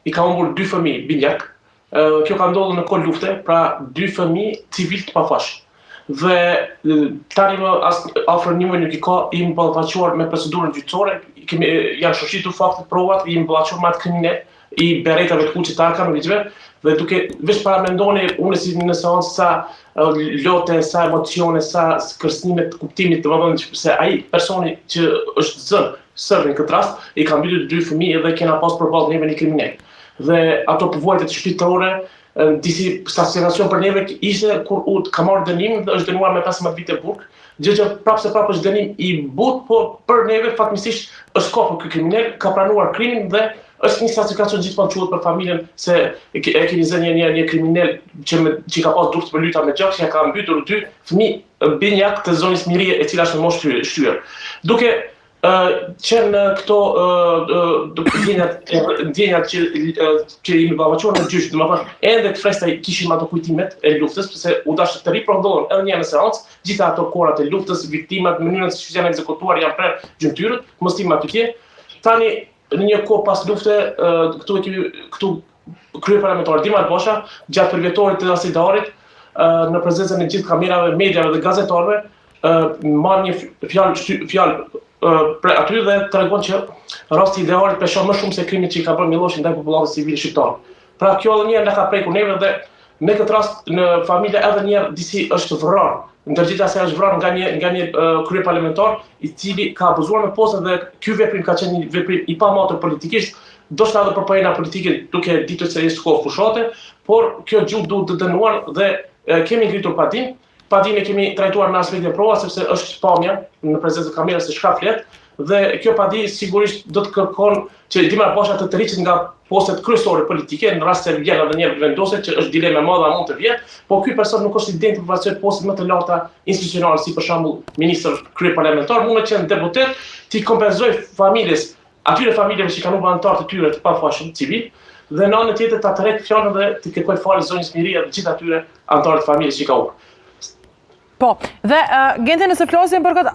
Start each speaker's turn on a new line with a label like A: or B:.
A: i ka humbur 2 fëmijë binjak. Kjo ka ndodhur në kohë lufte, pra 2 fëmijë civil të pafash. Dhe tani më afër një muaj nuk i ka i mballafaquar me procedurën gjyqësore, janë shoqëritur faktet, provat, i mballafaquar me atë kriminal i beretave të kuqit të arkanëve, dhe duke veç para mendoni unë si në seancë sa lote, sa emocione, sa kërcënime të kuptimit, domethënë se ai personi që është zënë sërri në këtë rast i ka mbytur 2 fëmijë dhe kena pas përballë neve një kriminal. Dhe ato përvojat shpirtërore, disi stacionacion për neve ishte kur ka marrë dënim dhe është dënuar me 15 vite burg, gjë që prapse është dënim i butë, po për neve fatmirësisht është kopur ky kriminal, ka pranuar krimin dhe është një stacionacion gjithmonë quhet për familjen se e keni zënë një kriminal që ka pas durtë për lyta me gjak, që ka mbytur 2 fëmijë binjak të zonës Mirie, e cila është në moshë shtyr. Duke qenë këto ndjenjat që i mbavaquar në gjyq, domethënë ende të freskëta kishim ato kujtimet e luftës, sepse u dashur të riprodhohen edhe një në seancë, gjitha ato kohrat e luftës, viktimat, mënyrën se si janë ekzekutuar, janë prerë gjymtyrët, mos tim atje. Tani në një kohë pas lufte, këtu kryeparlamentar Dimar Basha, gjatë përvjetorit të asidarit, në prezencën e gjithë kamerave, mediave dhe gazetarëve, marrë një fjalë për aty dhe tregon që rasti ideal peshon më shumë se krimi që i ka bërë Miloshi ndaj popullatës civile shqiptare. Pra kjo edhe një herë na ka prekur neve dhe në këtë rast në familje edhe një herë disi është vrarë. Ndërgjitësi asaj është vrarë nga një kryeparlamentar i cili ka abuzuar me postën dhe ky veprim ka qenë një veprim i pamatur politikisht, ndoshta edhe për pajena politike duke ditur se është kohë fushate, por kjo gjë duhet të dënuar dhe kemi ngritur padinë. Padinë kemi trajtuar në aspektin e provës sepse është pamja në prezencën e kamerës se çka flet dhe kjo padi sigurisht do të kërkon që Dimar Basha të tërhiqet nga postet kryesore politike në rast se vjen edhe një vendoset që është dilema e madhe a mund të vjen, po ky person nuk është i dentë për të postet më të larta institucionale si për shembull ministër kryeparlamentar, mund të qenë deputet, ti kompenzoj familjes, atyre familjeve që kanë anëtar të tyre të pafashëm civil dhe në anën tjetër ta tërheq fjalën dhe të kërkoj falje zonës Miria dhe gjithë atyre anëtarë të familjes që ka humbur.
B: Po, dhe Genti nëse flasim për këtë,